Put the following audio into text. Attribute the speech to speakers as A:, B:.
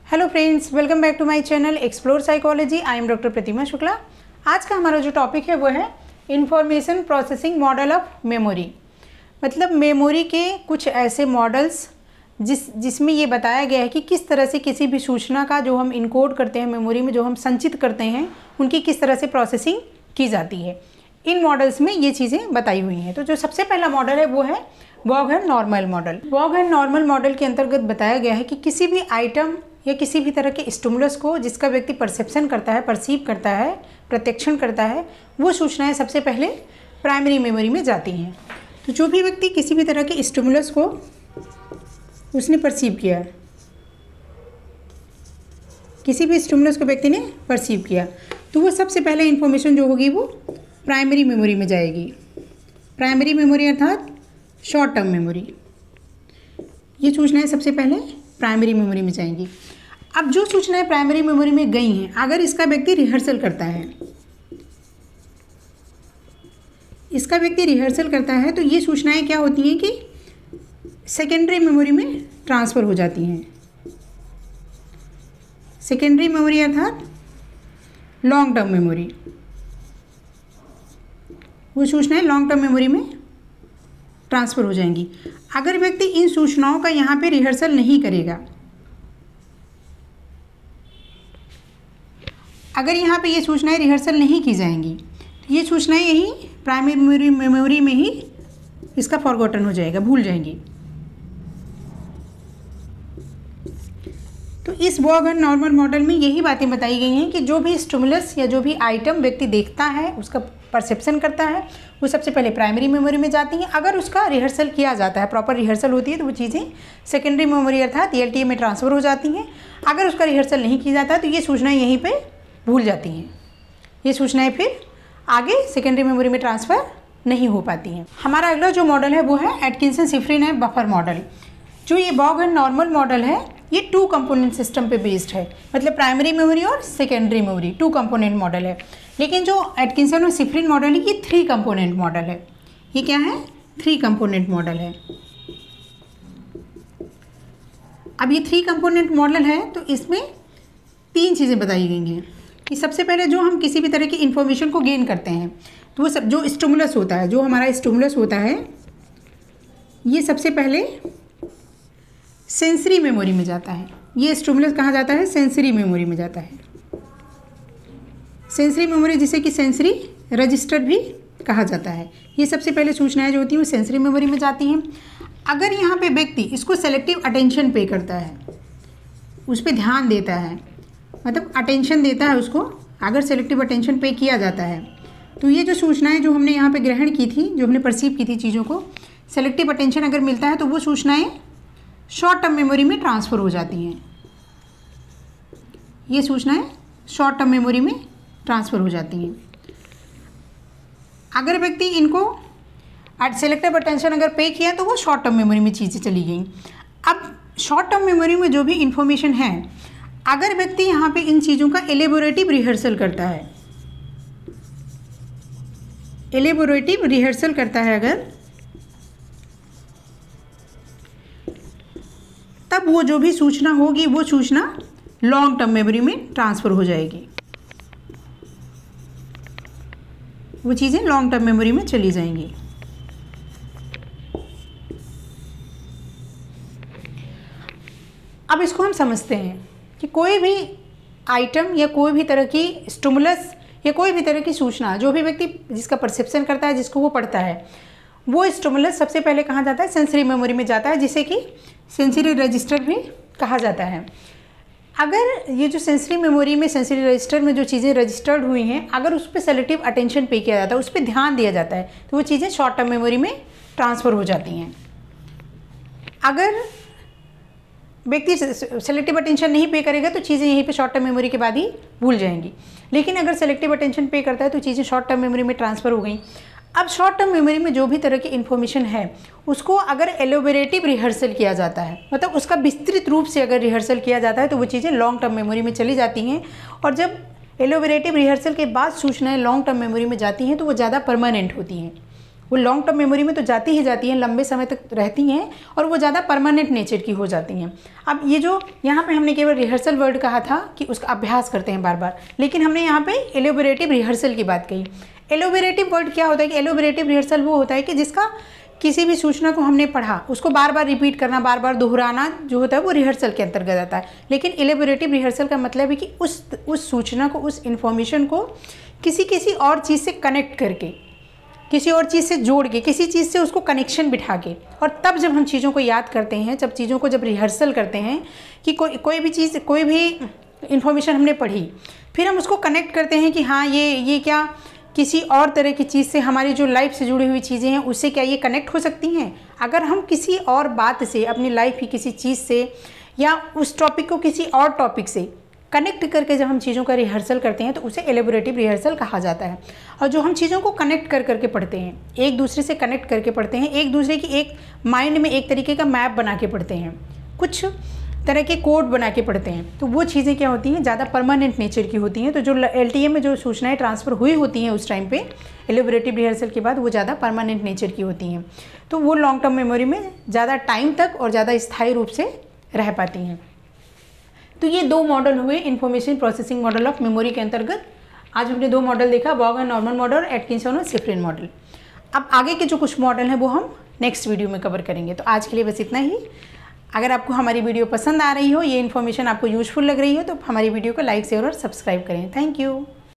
A: Hello friends, welcome back to my channel explore psychology. I am doctor Pratima Shukla. आज का हमारा जो टॉपिक है वो है information processing model of memory. मतलब मेमोरी के कुछ ऐसे मॉडल्स जिसमें ये बताया गया है कि किस तरह से किसी भी सूचना का जो हम इनकोड करते हैं मेमोरी में, जो हम संचित करते हैं, उनकी किस तरह से प्रोसेसिंग की जाती है। इन मॉडल्स में ये चीज़ें बताई हुई हैं। तो जो सबसे पहला मॉडल है वो है वॉघन नॉर्मल मॉडल। वॉघन नॉर्मल मॉडल के अंतर्गत बताया गया है कि किसी भी आइटम या किसी भी तरह के स्टिमुलस को जिसका व्यक्ति परसेप्शन करता है, परसीव करता है, प्रत्यक्षण करता है, वो सूचनाएं सबसे पहले प्राइमरी मेमोरी में जाती हैं। तो जो भी व्यक्ति किसी भी तरह के स्टिमुलस को उसने परसीव किया, किसी भी स्टिमुलस को व्यक्ति ने परसीव किया, तो वो सबसे पहले इन्फॉर्मेशन जो होगी वो प्राइमरी मेमोरी में जाएगी। प्राइमरी मेमोरी अर्थात शॉर्ट टर्म मेमोरी। ये सूचनाएं सबसे पहले प्राइमरी मेमोरी में जाएंगी। अब जो सूचनाएं प्राइमरी मेमोरी में गई हैं, अगर इसका व्यक्ति रिहर्सल करता है, तो ये सूचनाएं क्या होती हैं कि सेकेंडरी मेमोरी में ट्रांसफ़र हो जाती हैं। सेकेंडरी मेमोरी अर्थात लॉन्ग टर्म मेमोरी। वो सूचनाएं लॉन्ग टर्म मेमोरी में ट्रांसफ़र हो जाएंगी। अगर व्यक्ति इन सूचनाओं का यहाँ पे रिहर्सल नहीं करेगा, अगर यहाँ पे ये सूचनाएं रिहर्सल नहीं की जाएंगी, तो ये सूचनाएं यही प्राइमरी मेमोरी में ही इसका फॉरगॉटन हो जाएगा, भूल जाएंगी। तो इस वॉघन नॉर्मल मॉडल में यही बातें बताई गई हैं कि जो भी स्टिमुलस या जो भी आइटम व्यक्ति देखता है, उसका परसेप्शन करता है, वो सबसे पहले प्राइमरी मेमोरी में जाती हैं। अगर उसका रिहर्सल किया जाता है, प्रॉपर रिहर्सल होती है, तो वो चीज़ें सेकेंडरी मेमोरी अर्थात एलटीए में ट्रांसफ़र हो जाती हैं। अगर उसका रिहर्सल नहीं किया जाता तो ये सूचनाएं यहीं पे भूल जाती हैं। ये सूचनाएं फिर आगे सेकेंडरी मेमोरी में ट्रांसफ़र नहीं हो पाती हैं। हमारा अगला जो मॉडल है वो है एटकिंसन शिफ्रिन है बफर मॉडल। जो ये वॉघन नॉर्मल मॉडल है ये 2 कंपोनेंट सिस्टम पे बेस्ड है। मतलब प्राइमरी मेमोरी और सेकेंडरी मेमोरी 2 कंपोनेंट मॉडल है। लेकिन जो एटकिंसन और शिफ्रिन मॉडल है ये 3 कंपोनेंट मॉडल है। ये क्या है? 3 कंपोनेंट मॉडल है। अब ये 3 कंपोनेंट मॉडल है तो इसमें 3 चीज़ें बताई गई हैं कि सबसे पहले जो हम किसी भी तरह की इंफॉर्मेशन को गेन करते हैं, तो वो सब जो स्टिमुलस होता है, जो हमारा स्टिमुलस होता है, ये सबसे पहले सेंसरी मेमोरी में जाता है। ये स्टिमुलस कहाँ जाता है? सेंसरी मेमोरी में जाता है। सेंसरी मेमोरी जिसे कि सेंसरी रजिस्टर भी कहा जाता है। ये सबसे पहले सूचनाएं जो होती हैं वो सेंसरी मेमोरी में जाती हैं। अगर यहाँ पे व्यक्ति इसको सेलेक्टिव अटेंशन पे करता है, उस पर ध्यान देता है, मतलब अटेंशन देता है उसको, अगर सेलेक्टिव अटेंशन पे किया जाता है, तो ये जो सूचनाएं जो हमने यहाँ पे ग्रहण की थी, जो हमने परसीव की थी चीज़ों को, सेलेक्टिव अटेंशन अगर मिलता है तो वो सूचनाएं शॉर्ट टर्म मेमोरी में ट्रांसफ़र हो जाती हैं। ये सूचनाएं शॉर्ट टर्म मेमोरी में ट्रांसफ़र हो जाती हैं। अगर व्यक्ति इनको सेलेक्टिव अटेंशन अगर पे किया तो वो शॉर्ट टर्म मेमोरी में चीज़ें चली गई। अब शॉर्ट टर्म मेमोरी में जो भी इंफॉर्मेशन है, अगर व्यक्ति यहाँ पे इन चीज़ों का एलेबोरेटिव रिहर्सल करता है, एलेबोरेटिव रिहर्सल करता है अगर, तब वो जो भी सूचना होगी वो सूचना लॉन्ग टर्म मेमोरी में ट्रांसफ़र हो जाएगी। वो चीज़ें लॉन्ग टर्म मेमोरी में चली जाएंगी। अब इसको हम समझते हैं कि कोई भी आइटम या कोई भी तरह की स्टिमुलस या कोई भी तरह की सूचना, जो भी व्यक्ति जिसका परसेप्शन करता है, जिसको वो पढ़ता है, वो स्टिमुलस सबसे पहले कहाँ जाता है? सेंसरी मेमोरी में जाता है, जिसे कि सेंसरी रजिस्टर भी कहा जाता है। अगर ये जो सेंसरी मेमोरी में, सेंसरी रजिस्टर में जो चीज़ें रजिस्टर्ड हुई हैं, अगर उस पर सेलेक्टिव अटेंशन पे किया जाता है, उस पर ध्यान दिया जाता है, तो वो चीज़ें शॉर्ट टर्म मेमोरी में ट्रांसफ़र हो जाती हैं। अगर व्यक्ति सेलेक्टिव अटेंशन नहीं पे करेगा तो चीज़ें यहीं पे शॉर्ट टर्म मेमोरी के बाद ही भूल जाएंगी। लेकिन अगर सेलेक्टिव अटेंशन पे करता है तो चीज़ें शॉर्ट टर्म मेमोरी में ट्रांसफ़र हो गई। अब शॉर्ट टर्म मेमोरी में जो भी तरह की इन्फॉर्मेशन है, उसको अगर एलोबरेटिव रिहर्सल किया जाता है, मतलब उसका विस्तृत रूप से अगर रिहर्सल किया जाता है, तो वो चीज़ें लॉन्ग टर्म मेमोरी में चली जाती हैं। और जब एलोबरेटिव रिहर्सल के बाद सूचनाएं लॉन्ग टर्म मेमोरी में जाती हैं तो वो ज़्यादा परमानेंट होती हैं। वो लॉन्ग टर्म मेमोरी में तो जाती ही जाती हैं, लंबे समय तक रहती हैं और वो ज़्यादा परमानेंट नेचर की हो जाती हैं। अब ये जो यहाँ पे हमने केवल रिहर्सल वर्ड कहा था कि उसका अभ्यास करते हैं बार बार, लेकिन हमने यहाँ पे एलोबरेटिव रिहर्सल की बात कही। एलोबरेटिव वर्ड क्या होता है कि एलोबरेटिव रिहर्सल वो होता है कि जिसका किसी भी सूचना को हमने पढ़ा उसको बार बार रिपीट करना, बार बार दोहराना जो होता है वो रिहर्सल के अंतर्गत आता है। लेकिन एलोबरेटिव रिहर्सल का मतलब है कि उस सूचना को, उस इन्फॉर्मेशन को किसी और चीज़ से कनेक्ट करके, किसी और चीज़ से जोड़ के, किसी चीज़ से उसको कनेक्शन बिठा के, और तब जब हम चीज़ों को याद करते हैं, जब चीज़ों को जब रिहर्सल करते हैं कि कोई भी चीज़, कोई भी इन्फॉर्मेशन हमने पढ़ी, फिर हम उसको कनेक्ट करते हैं कि हाँ ये क्या किसी और तरह की चीज़ से, हमारी जो लाइफ से जुड़ी हुई चीज़ें हैं उससे क्या ये कनेक्ट हो सकती हैं। अगर हम किसी और बात से, अपनी लाइफ की किसी चीज़ से या उस टॉपिक को किसी और टॉपिक से कनेक्ट करके जब हम चीज़ों का रिहर्सल करते हैं तो उसे एलेबोरेटिव रिहर्सल कहा जाता है। और जो हम चीज़ों को कनेक्ट करके पढ़ते हैं, एक दूसरे से कनेक्ट करके पढ़ते हैं, एक दूसरे की एक माइंड में एक तरीके का मैप बना के पढ़ते हैं, कुछ तरह के कोड बना के पढ़ते हैं, तो वो चीज़ें क्या होती हैं, ज़्यादा परमानेंट नेचर की होती हैं। तो जो LTM में जो सूचनाएं ट्रांसफ़र हुई होती हैं उस टाइम पे एलेबोरेटिव रिहर्सल के बाद, वो ज़्यादा परमानेंट नेचर की होती हैं, तो वो लॉन्ग टर्म मेमोरी में ज़्यादा टाइम तक और ज़्यादा स्थायी रूप से रह पाती हैं। तो ये 2 मॉडल हुए information processing model of memory के अंतर्गत। आज हमने 2 मॉडल देखा, बॉग एंड नॉर्मन मॉडल और एटकिंसन और शिफ्रिन मॉडल। अब आगे के जो कुछ मॉडल हैं वो हम नेक्स्ट वीडियो में कवर करेंगे। तो आज के लिए बस इतना ही। अगर आपको हमारी वीडियो पसंद आ रही हो, ये इन्फॉर्मेशन आपको यूजफुल लग रही हो, तो हमारी वीडियो को लाइक, शेयर और सब्सक्राइब करें। Thank you.